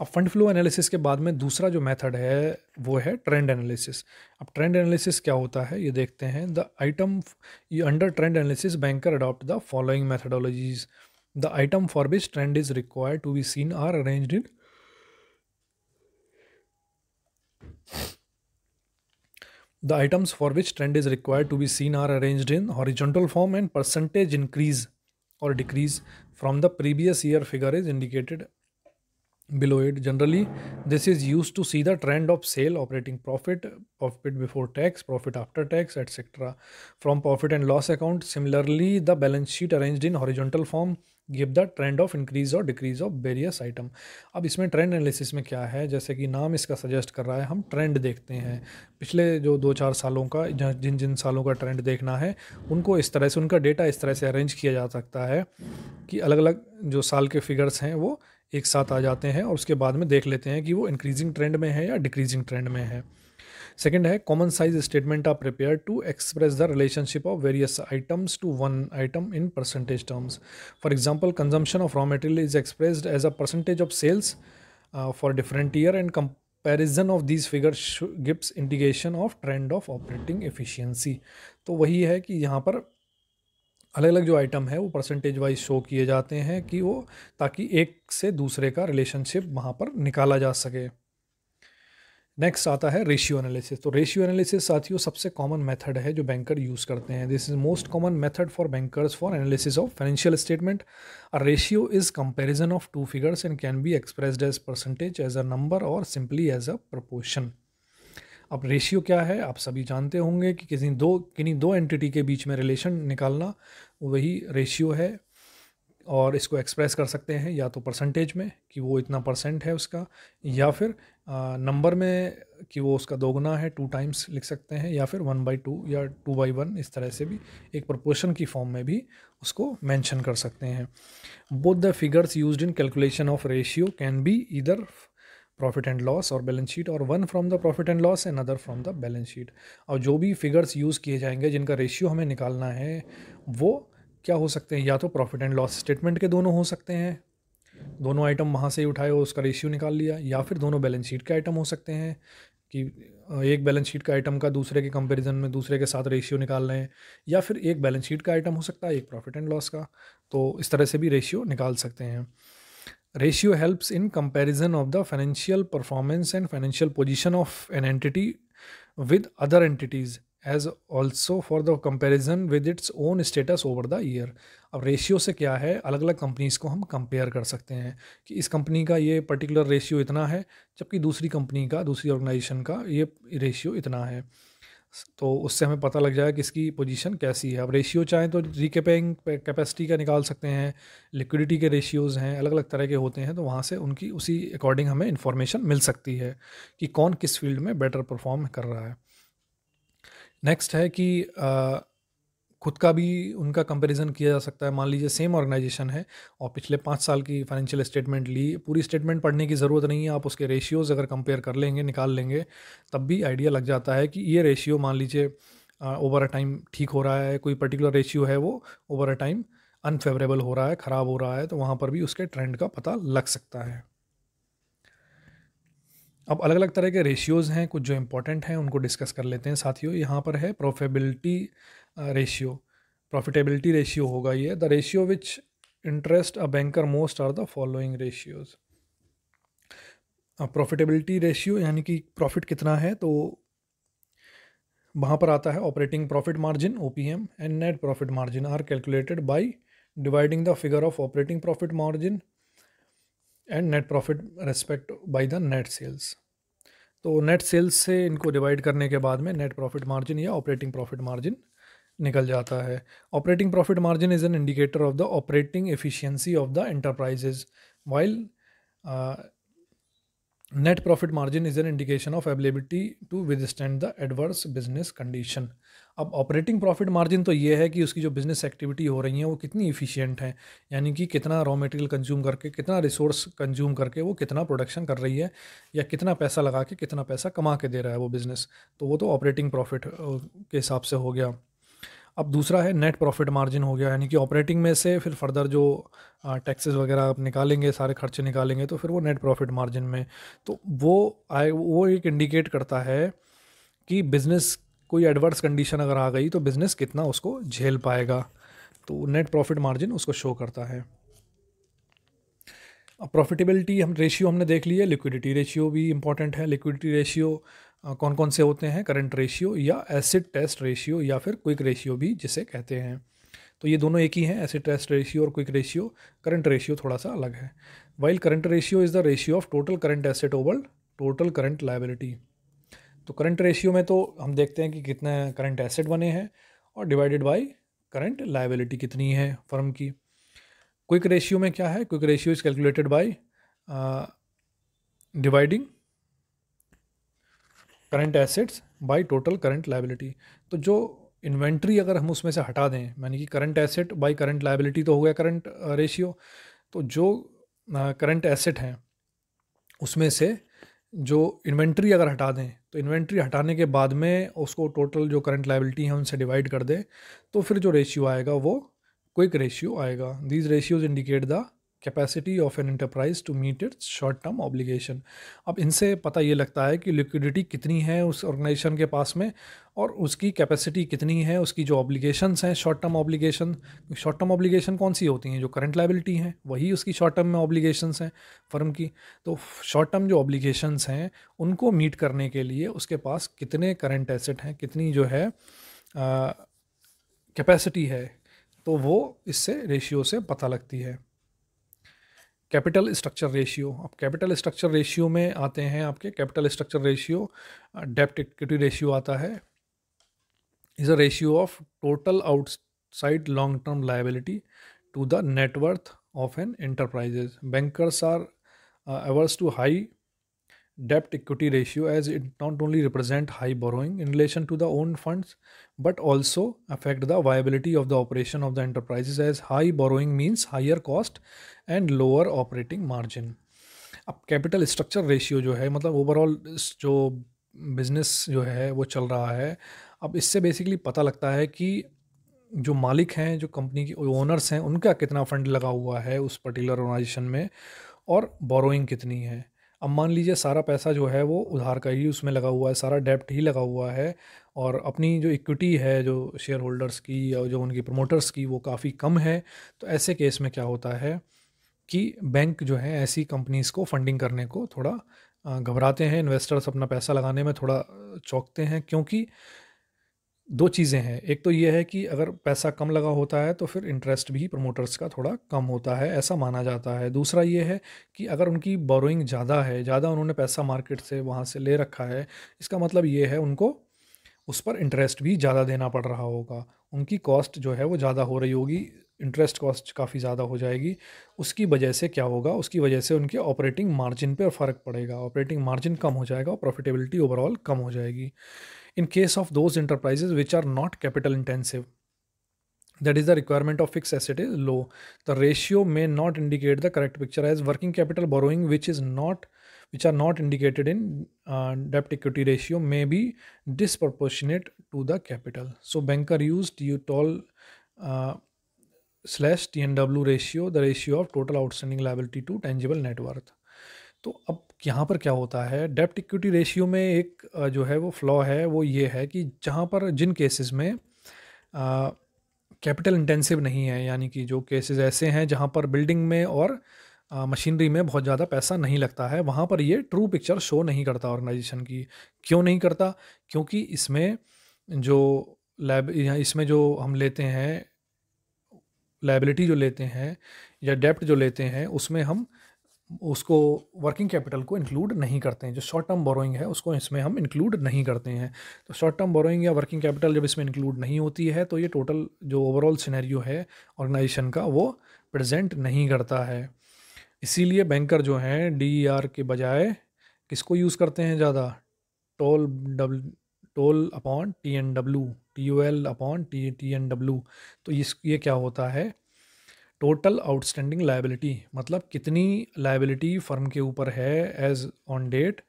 अब फंड फ्लो एनालिसिस के बाद में दूसरा जो मेथड है वो है ट्रेंड एनालिसिस। अब ट्रेंड एनालिसिस क्या होता है ये देखते हैं। The item under trend analysis banker adopt the following methodologies. The item for which trend is required to be seen are arranged in The items for which trend is required to be seen are arranged in horizontal form and percentage increase or decrease from the previous year figure is indicated below it. Generally, this is used to see the trend of sale, operating profit, profit before tax, profit after tax, etc. From profit and loss account. Similarly, the balance sheet arranged in horizontal form give the trend of increase और decrease of various item. अब इसमें trend analysis में क्या है, जैसे कि नाम इसका सजेस्ट कर रहा है, हम ट्रेंड देखते हैं पिछले जो 2-4 सालों का, जिन जिन सालों का ट्रेंड देखना है उनको इस तरह से, उनका डेटा इस तरह से अरेंज किया जा सकता है कि अलग अलग जो साल के फिगर्स हैं वो एक साथ आ जाते हैं और उसके बाद में देख लेते हैं कि वो इंक्रीजिंग ट्रेंड में है या डिक्रीजिंग ट्रेंड में है। सेकेंड है common size statement are prepare to express the relationship of various items to one item in percentage terms. For example, consumption of raw material is expressed as a percentage of sales for different year and comparison of these figures gives indication of trend of operating efficiency. तो वही है कि यहाँ पर अलग अलग जो item है वो परसेंटेज वाइज शो किए जाते हैं कि वो, ताकि एक से दूसरे का रिलेशनशिप वहाँ पर निकाला जा सके। नेक्स्ट आता है रेशियो एनालिसिस। तो रेशियो एनालिसिस साथियों सबसे कॉमन मेथड है जो बैंकर यूज़ करते हैं। This is most common method for bankers for analysis of financial statement. A ratio is comparison of two figures and can be expressed as percentage, as a number और simply as a proportion. अब ratio क्या है आप सभी जानते होंगे कि किन्हीं दो एंटिटी के बीच में रिलेशन निकालना वही रेशियो है। और इसको एक्सप्रेस कर सकते हैं या तो परसेंटेज में कि वो इतना परसेंट है उसका, या फिर नंबर में कि वो उसका दोगुना है, 2 टाइम्स लिख सकते हैं, या फिर 1/2 या 2/1, इस तरह से भी एक प्रोपोर्शन की फॉर्म में भी उसको मेंशन कर सकते हैं। Both the figures used in calculation of ratio can be either profit and loss और बैलेंस शीट, और one from the profit and loss and other from the balance sheet. और जो भी फिगर्स यूज़ किए जाएंगे जिनका रेशियो हमें निकालना है वो क्या हो सकते हैं, या तो प्रॉफिट एंड लॉस स्टेटमेंट के दोनों हो सकते हैं, दोनों आइटम वहाँ से ही उठाए और उसका रेशियो निकाल लिया, या फिर दोनों बैलेंस शीट के आइटम हो सकते हैं कि एक बैलेंस शीट का आइटम का दूसरे के कंपैरिजन में दूसरे के साथ रेशियो निकाल रहे हैं, या फिर एक बैलेंस शीट का आइटम हो सकता है एक प्रॉफिट एंड लॉस का। तो इस तरह से भी रेशियो निकाल सकते हैं। Ratio helps in comparison of the financial performance and financial position of an entity with other entities as also for the comparison with its own status over the year। अब रेशियो से क्या है, अलग अलग companies को हम compare कर सकते हैं कि इस कंपनी का ये पर्टिकुलर रेशियो इतना है, जबकि दूसरी कंपनी का, दूसरी ऑर्गेनाइजेशन का ये रेशियो इतना है। तो उससे हमें पता लग जाएगा कि इसकी पोजीशन कैसी है। अब रेशियो चाहें तो रीकेपिंग कैपेसिटी का निकाल सकते हैं, लिक्विडिटी के रेशियोज़ हैं, अलग अलग तरह के होते हैं, तो वहाँ से उनकी उसी अकॉर्डिंग हमें इन्फॉर्मेशन मिल सकती है कि कौन किस फील्ड में बेटर परफॉर्म कर रहा है। नेक्स्ट है कि खुद का भी उनका कंपैरिजन किया जा सकता है। मान लीजिए सेम ऑर्गेनाइजेशन है और पिछले 5 साल की फाइनेंशियल स्टेटमेंट ली, पूरी स्टेटमेंट पढ़ने की ज़रूरत नहीं है, आप उसके रेशियोज़ अगर कंपेयर कर लेंगे, निकाल लेंगे, तब भी आइडिया लग जाता है कि ये रेशियो मान लीजिए ओवर अ टाइम ठीक हो रहा है, कोई पर्टिकुलर रेशियो है वो ओवर अ टाइम अनफेवरेबल हो रहा है, ख़राब हो रहा है, तो वहाँ पर भी उसके ट्रेंड का पता लग सकता है। अब अलग अलग तरह के रेशियोज़ हैं, कुछ जो इंपॉर्टेंट हैं उनको डिस्कस कर लेते हैं साथियों। यहाँ पर है प्रॉफिटेबिलिटी रेशियो। प्रॉफिटेबिलिटी रेशियो होगा ये, the ratio which interest a banker most are the following ratios. Profitability ratio यानी कि प्रॉफिट कितना है, तो वहाँ पर आता है operating profit margin OPM and net profit margin are calculated by dividing the figure of operating profit margin and net profit respect by the net sales. तो नेट सेल्स से इनको डिवाइड करने के बाद में नेट प्रॉफिट मार्जिन या operating profit margin निकल जाता है। Operating profit margin is an indicator of the operating efficiency of the enterprises, while net profit margin is an indication of ability to withstand the adverse business condition. अब operating profit margin तो ये है कि उसकी जो business activity हो रही है वो कितनी इफ़िशियंट है, यानी कि कितना रॉ मटेरियल कंज्यूम करके, कितना रिसोर्स कंज्यूम करके वो कितना प्रोडक्शन कर रही है, या कितना पैसा लगा के कितना पैसा कमा के दे रहा है वो बिज़नेस, तो वो तो ऑपरेटिंग प्रॉफिट के हिसाब से हो गया। अब दूसरा है नेट प्रॉफिट मार्जिन हो गया, यानी कि ऑपरेटिंग में से फिर फर्दर जो टैक्सेस वगैरह आप निकालेंगे, सारे खर्चे निकालेंगे, तो फिर वो नेट प्रॉफिट मार्जिन में, तो वो एक इंडिकेट करता है कि बिज़नेस कोई एडवर्स कंडीशन अगर आ गई तो बिज़नेस कितना उसको झेल पाएगा, तो नेट प्रॉफिट मार्जिन उसको शो करता है। अब प्रॉफिटेबिलिटी हम रेशियो हमने देख ली है, लिक्विडिटी रेशियो भी इंपॉर्टेंट है। लिक्विडिटी रेशियो कौन कौन से होते हैं, करंट रेशियो या एसिड टेस्ट रेशियो या फिर क्विक रेशियो भी जिसे कहते हैं, तो ये दोनों एक ही हैं, एसिड टेस्ट रेशियो और क्विक रेशियो। करंट रेशियो थोड़ा सा अलग है। While current ratio is the ratio of total current asset over total current liability. तो करंट रेशियो में तो हम देखते हैं कि कितने करंट एसेट बने हैं और डिवाइडेड बाय करंट लायबिलिटी कितनी है फर्म की। क्विक रेशियो में क्या है, quick ratio is calculated by dividing current assets by total current liability. तो जो इन्वेंट्री अगर हम उसमें से हटा दें, यानी कि current asset by current liability तो हो गया करंट रेशियो, तो जो करंट एसेट हैं उसमें से जो इन्वेंट्री अगर हटा दें, तो इन्वेंट्री हटाने के बाद में उसको टोटल जो करंट लायबिलिटी है उनसे डिवाइड कर दें, तो फिर जो रेशियो आएगा वो क्विक रेशियो आएगा। These ratios indicate the capacity of an enterprise to meet its short term obligation. अब इनसे पता ये लगता है कि लिक्विडिटी कितनी है उस ऑर्गेनाइजेशन के पास में और उसकी कैपेसिटी कितनी है, उसकी जो ऑब्लिगेशंस हैं short term obligation. Short term obligation कौन सी होती हैं, जो करंट लायबिलिटी हैं वही उसकी शॉर्ट टर्म में ऑब्लिगेशंस हैं फर्म की। तो शॉर्ट टर्म जो ऑब्लिगेशंस हैं उनको मीट करने के लिए उसके पास कितने करंट एसेट हैं, कितनी जो है कैपेसिटी है, तो वो इससे रेशियो से पता लगती है। Capital structure ratio. अब कैपिटल स्ट्रक्चर रेशियो में आते हैं आपके कैपिटल स्ट्रक्चर रेशियो, डेब्ट इक्विटी रेशियो आता है, is a ratio of total outside long term liability to the net worth of an enterprises. Bankers are averse to high debt equity ratio as it not only represent high borrowing in relation to the own funds but also affect the viability of the operation of the enterprises, as high borrowing means higher cost and lower operating margin. अब capital structure ratio जो है मतलब overall जो business जो है वो चल रहा है, अब इससे बेसिकली पता लगता है कि जो मालिक हैं, जो कंपनी के ओनर्स हैं, उनका कितना फंड लगा हुआ है उस पर्टिकुलर ऑर्गेनाइजेशन में और बोरोइंग कितनी है। अब मान लीजिए सारा पैसा जो है वो उधार का ही उसमें लगा हुआ है, सारा डेब्ट ही लगा हुआ है और अपनी जो इक्विटी है जो शेयर होल्डर्स की या जो उनकी प्रमोटर्स की वो काफ़ी कम है, तो ऐसे केस में क्या होता है कि बैंक जो है ऐसी कंपनीज़ को फंडिंग करने को थोड़ा घबराते हैं। इन्वेस्टर्स अपना पैसा लगाने में थोड़ा चौंकते हैं, क्योंकि दो चीज़ें हैं, एक तो ये है कि अगर पैसा कम लगा होता है तो फिर इंटरेस्ट भी प्रमोटर्स का थोड़ा कम होता है, ऐसा माना जाता है। दूसरा ये है कि अगर उनकी बोरोइंग ज़्यादा है, ज़्यादा उन्होंने पैसा मार्केट से वहाँ से ले रखा है, इसका मतलब ये है उनको उस पर इंटरेस्ट भी ज़्यादा देना पड़ रहा होगा, उनकी कॉस्ट जो है वो ज़्यादा हो रही होगी, इंटरेस्ट कॉस्ट काफ़ी ज़्यादा हो जाएगी। उसकी वजह से क्या होगा, उसकी वजह से उनके ऑपरेटिंग मार्जिन पर फ़र्क पड़ेगा, ऑपरेटिंग मार्जिन कम हो जाएगा और प्रॉफिटेबिलिटी ओवरऑल कम हो जाएगी। In case of those enterprises which are not capital intensive, that is the requirement of fixed asset is low, the ratio may not indicate the correct picture, as working capital borrowing which are not indicated in debt equity ratio may be disproportionate to the capital. So banker used UTOL slash TNW ratio, the ratio of total outstanding liability to tangible net worth. तो अब यहाँ पर क्या होता है, डेप्ट equity ratio में एक जो है वो फ्लॉ है, वो ये है कि जहाँ पर जिन केसेस में कैपिटल इंटेंसिव नहीं है, यानी कि जो केसेस ऐसे हैं जहाँ पर बिल्डिंग में और मशीनरी में बहुत ज़्यादा पैसा नहीं लगता है, वहाँ पर ये ट्रू पिक्चर शो नहीं करता ऑर्गेनाइजेशन की। क्यों नहीं करता? क्योंकि इसमें इसमें जो हम लेते हैं, लायबिलिटी जो लेते हैं या डेप्ट जो लेते हैं, उसमें हम उसको वर्किंग कैपिटल को इंक्लूड नहीं करते हैं। जो शॉर्ट टर्म बोरोइंग है उसको इसमें हम इंक्लूड नहीं करते हैं। तो शॉर्ट टर्म बोरोइंग या वर्किंग कैपिटल जब इसमें इंक्लूड नहीं होती है तो ये टोटल जो ओवरऑल सिनेरियो है ऑर्गेनाइजेशन का वो प्रेजेंट नहीं करता है। इसीलिए बैंकर जो हैं DER के बजाय किसको यूज़ करते हैं ज़्यादा? Toll upon TNW, TOL upon TNW। तो ये क्या होता है, टोटल आउटस्टैंडिंग लायबिलिटी, मतलब कितनी लायबिलिटी फर्म के ऊपर है एज ऑन डेट,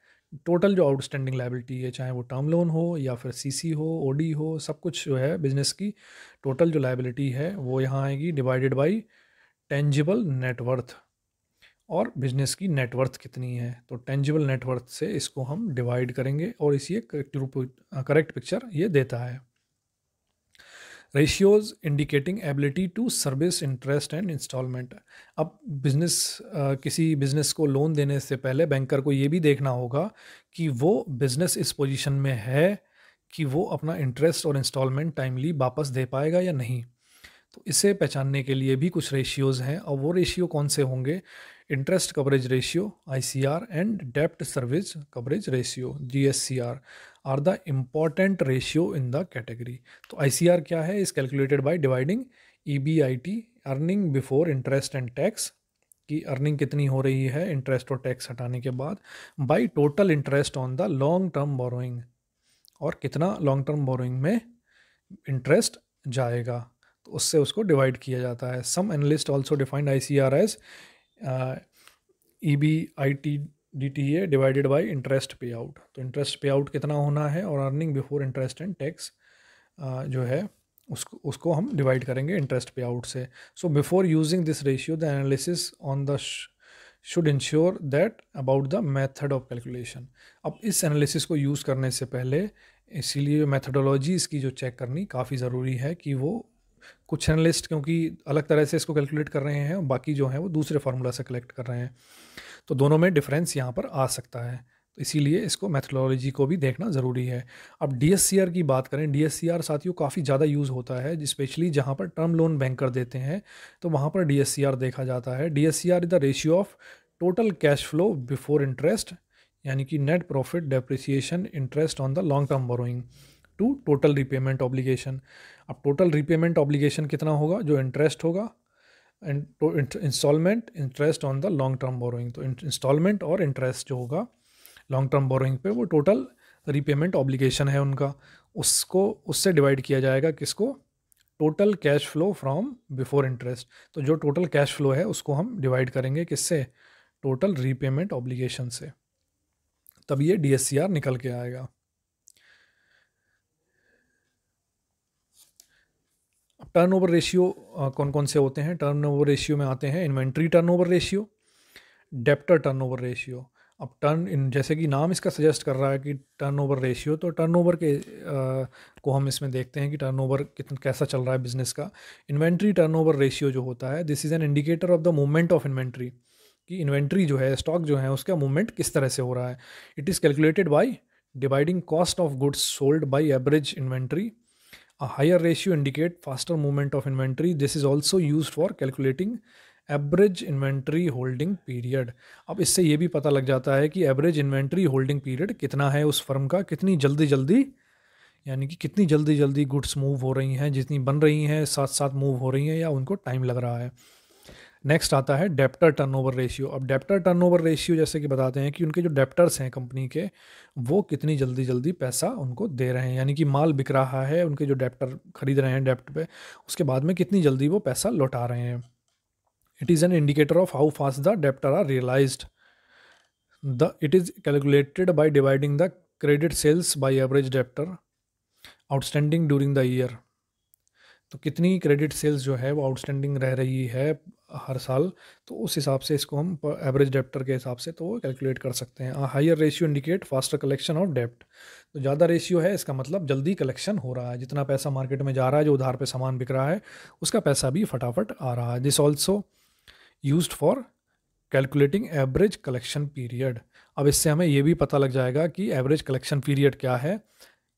टोटल जो आउटस्टैंडिंग लायबिलिटी है, चाहे वो टर्म लोन हो या फिर CC हो, OD हो, सब कुछ जो है बिजनेस की टोटल जो लायबिलिटी है वो यहाँ आएगी डिवाइडेड बाय टेंजिबल नेटवर्थ। और बिजनेस की नेटवर्थ कितनी है, तो टेंजिबल नेटवर्थ से इसको हम डिवाइड करेंगे और इसी करेक्ट पिक्चर ये देता है। Ratios indicating ability to service interest and instalment. अब किसी बिजनेस को लोन देने से पहले बैंकर को ये भी देखना होगा कि वो बिजनेस इस पोजीशन में है कि वो अपना इंटरेस्ट और इंस्टॉलमेंट टाइमली वापस दे पाएगा या नहीं। तो इसे पहचानने के लिए भी कुछ रेशियोज़ हैं, और वो रेशियो कौन से होंगे? Interest coverage ratio ICR and डेप्ट service coverage ratio GSCR are the important ratio in the category. तो ICR क्या है? Is calculated by dividing EBIT, earning before interest and tax, की अर्निंग कितनी हो रही है इंटरेस्ट और टैक्स हटाने के बाद, by total interest on the long term borrowing, और कितना लॉन्ग टर्म बोरोइंग में इंटरेस्ट जाएगा, तो उससे उसको डिवाइड किया जाता है। Some analyst also defined ICR as EBITDTA divided by interest pay out. तो इंटरेस्ट पे आउट कितना होना है और earning before interest and tax जो है उसको हम डिवाइड करेंगे इंटरेस्ट पे आउट से। So before using this ratio the analysis on the should ensure that about the method of calculation. अब इस एनालिसिस को यूज़ करने से पहले इसीलिए मेथडोलॉजी इसकी जो चेक करनी काफ़ी ज़रूरी है कि वो कुछ एनालिस्ट क्योंकि अलग तरह से इसको कैलकुलेट कर रहे हैं और बाकी जो है वो दूसरे फार्मूला से कलेक्ट कर रहे हैं, तो दोनों में डिफरेंस यहाँ पर आ सकता है। तो इसीलिए इसको मेथडोलॉजी को भी देखना ज़रूरी है। अब DSCR की बात करें, DSCR साथियों काफ़ी ज़्यादा यूज़ होता है, स्पेशली जहाँ पर टर्म लोन बैंकर देते हैं तो वहाँ पर DSCR देखा जाता है। DSCR is the ratio of total cash flow before interest, यानी कि net profit depreciation interest on the long term borrowing to total repayment obligation. अब टोटल रीपेमेंट ऑब्लिगेशन कितना होगा? जो इंटरेस्ट होगा instalment interest on the long term borrowing, तो instalment और interest जो होगा लॉन्ग टर्म बोरोइंग पे वो टोटल रीपेमेंट ऑब्लिगेशन है उनका, उसको उससे डिवाइड किया जाएगा किसको? Total cash flow from before interest. तो जो टोटल कैश फ्लो है उसको हम डिवाइड करेंगे किससे? टोटल रीपेमेंट ऑब्लिगेशन से, तब ये DSCR निकल के आएगा। अब टर्नओवर रेशियो कौन कौन से होते हैं? टर्नओवर रेशियो में आते हैं inventory turnover ratio, debtor turnover ratio. अब जैसे कि नाम इसका सजेस्ट कर रहा है कि टर्नओवर रेशियो, तो टर्नओवर को हम इसमें देखते हैं कि टर्नओवर कैसा चल रहा है बिजनेस का। इन्वेंट्री टर्नओवर रेशियो जो होता है, this is an indicator of the movement of inventory, कि इन्वेंट्री जो है, स्टॉक जो है, उसका मूवमेंट किस तरह से हो रहा है। It is calculated by dividing cost of goods sold by average inventory. A higher ratio indicate faster movement of inventory. This is also used for calculating average inventory holding period. अब इससे ये भी पता लग जाता है कि average inventory holding period कितना है उस फर्म का, कितनी जल्दी यानी कि कितनी जल्दी जल्दी गुड्स मूव हो रही हैं, जितनी बन रही हैं साथ साथ मूव हो रही हैं या उनको टाइम लग रहा है। नेक्स्ट आता है डेप्टर टर्नओवर रेशियो। अब डेप्टर टर्नओवर रेशियो जैसे कि बताते हैं कि उनके जो डेप्टर्स हैं कंपनी के, वो कितनी जल्दी जल्दी पैसा उनको दे रहे हैं, यानी कि माल बिक रहा है, उनके जो डेप्टर खरीद रहे हैं डेप्ट पे, उसके बाद में कितनी जल्दी वो पैसा लौटा रहे हैं। It is an indicator of how fast the debtor are realised. It is calculated by dividing the credit sales by average debtor outstanding during the year. तो कितनी क्रेडिट सेल्स जो है वो आउटस्टैंडिंग रह रही है हर साल, तो उस हिसाब से इसको हम एवरेज डेप्टर के हिसाब से तो कैलकुलेट कर सकते हैं। Higher ratio indicate faster collection of डेप्ट। तो ज़्यादा रेशियो है इसका मतलब जल्दी कलेक्शन हो रहा है, जितना पैसा मार्केट में जा रहा है, जो उधार पे सामान बिक रहा है, उसका पैसा भी फटाफट आ रहा है। This also used for calculating average collection period. अब इससे हमें ये भी पता लग जाएगा कि एवरेज कलेक्शन पीरियड क्या है,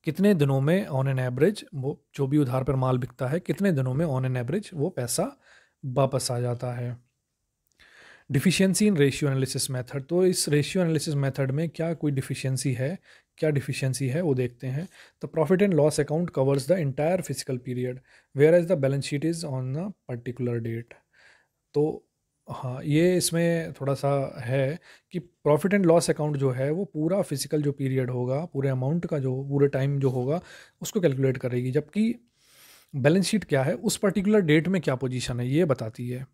कितने दिनों में ऑन एन एवरेज वो जो भी उधार पर माल बिकता है, कितने दिनों में ऑन एन एवरेज वो पैसा वापस आ जाता है। Deficiency in ratio analysis method. तो इस रेशियो एनालिसिस मेथड में क्या कोई डिफिशियंसी है, क्या डिफिशियंसी है वो देखते हैं। The profit and loss account covers the entire physical period whereas the balance sheet is on a particular date. तो हाँ, ये इसमें थोड़ा सा है कि प्रॉफिट एंड लॉस अकाउंट जो है वो पूरा फिजिकल जो पीरियड होगा, पूरे अमाउंट का जो पूरे टाइम जो होगा उसको कैलकुलेट करेगी, जबकि बैलेंस शीट क्या है, उस पर्टिकुलर डेट में क्या पोजीशन है ये बताती है।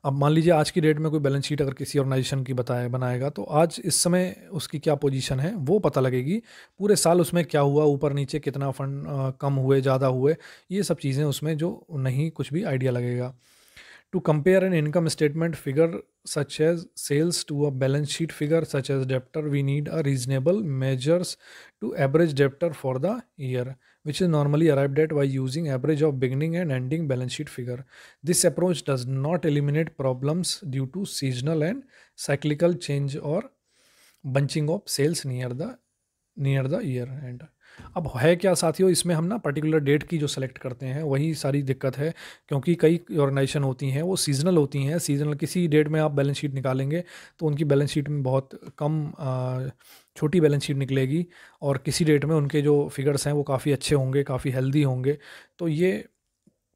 अब मान लीजिए आज की डेट में कोई बैलेंस शीट अगर किसी ऑर्गेनाइजेशन की बनाएगा, तो आज इस समय उसकी क्या पोजीशन है वो पता लगेगी। पूरे साल उसमें क्या हुआ, ऊपर नीचे कितना फंड कम हुए ज़्यादा हुए, ये सब चीज़ें उसमें जो नहीं कुछ भी आइडिया लगेगा। To compare an income statement figure such as sales to a balance sheet figure such as debtor, we need a reasonable measures to average debtor for the year, which is normally arrived at by using average of beginning and ending balance sheet figure. This approach does not eliminate problems due to seasonal and cyclical change or bunching of sales near the year end. अब है क्या साथियों, इसमें हम ना particular date की जो select करते हैं वही सारी दिक्कत है, क्योंकि कई ऑर्गेनाइजेशन होती हैं वो सीजनल होती हैं। सीजनल किसी डेट में आप बैलेंस शीट निकालेंगे तो उनकी बैलेंस शीट में बहुत कम छोटी बैलेंस शीट निकलेगी, और किसी डेट में उनके जो फिगर्स हैं वो काफ़ी अच्छे होंगे, काफ़ी हेल्दी होंगे। तो ये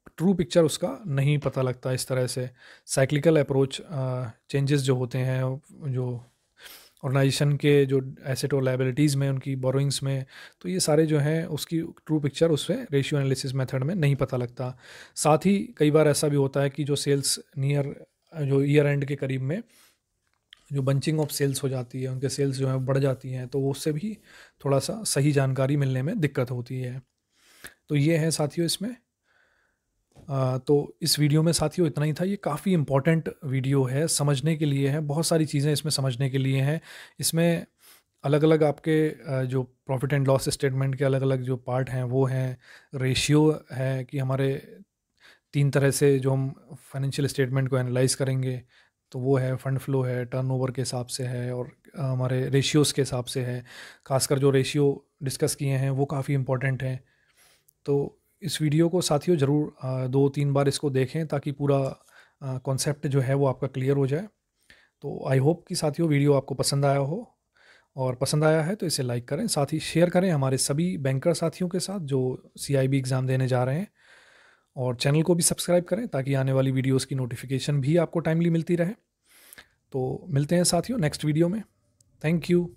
ट्रू पिक्चर उसका नहीं पता लगता इस तरह से। साइक्लिकल अप्रोच चेंजेस जो होते हैं जो ऑर्गेनाइजेशन के जो एसेट और लायबिलिटीज़ में, उनकी बोरोइंग्स में, तो ये सारे जो हैं उसकी ट्रू पिक्चर उससे रेशियो एनालिसिस मेथड में नहीं पता लगता। साथ ही कई बार ऐसा भी होता है कि जो सेल्स जो ईयर एंड के करीब में जो बंचिंग ऑफ सेल्स हो जाती है, उनके सेल्स जो है बढ़ जाती हैं, तो उससे भी थोड़ा सा सही जानकारी मिलने में दिक्कत होती है। तो ये है साथियों इसमें। तो इस वीडियो में साथियों इतना ही था। ये काफ़ी इम्पॉर्टेंट वीडियो है, समझने के लिए है, बहुत सारी चीज़ें इसमें समझने के लिए हैं। इसमें अलग अलग आपके जो प्रॉफिट एंड लॉस स्टेटमेंट के अलग अलग जो पार्ट हैं वो हैं। रेशियो है कि हमारे 3 तरह से जो हम फाइनेंशियल स्टेटमेंट को एनालाइज करेंगे, तो वो है फंड फ्लो है, टर्नओवर के हिसाब से है, और हमारे रेशियोज़ के हिसाब से है। खासकर जो रेशियो डिस्कस किए हैं वो काफ़ी इम्पॉर्टेंट हैं। तो इस वीडियो को साथियों ज़रूर 2-3 बार इसको देखें ताकि पूरा कॉन्सेप्ट जो है वो आपका क्लियर हो जाए। तो आई होप कि साथियों वीडियो आपको पसंद आया हो, और पसंद आया है तो इसे लाइक करें, साथ ही शेयर करें हमारे सभी बैंकर साथियों के साथ जो CIB एग्ज़ाम देने जा रहे हैं, और चैनल को भी सब्सक्राइब करें ताकि आने वाली वीडियोज़ की नोटिफिकेशन भी आपको टाइमली मिलती रहे। तो मिलते हैं साथियों नेक्स्ट वीडियो में। Thank you.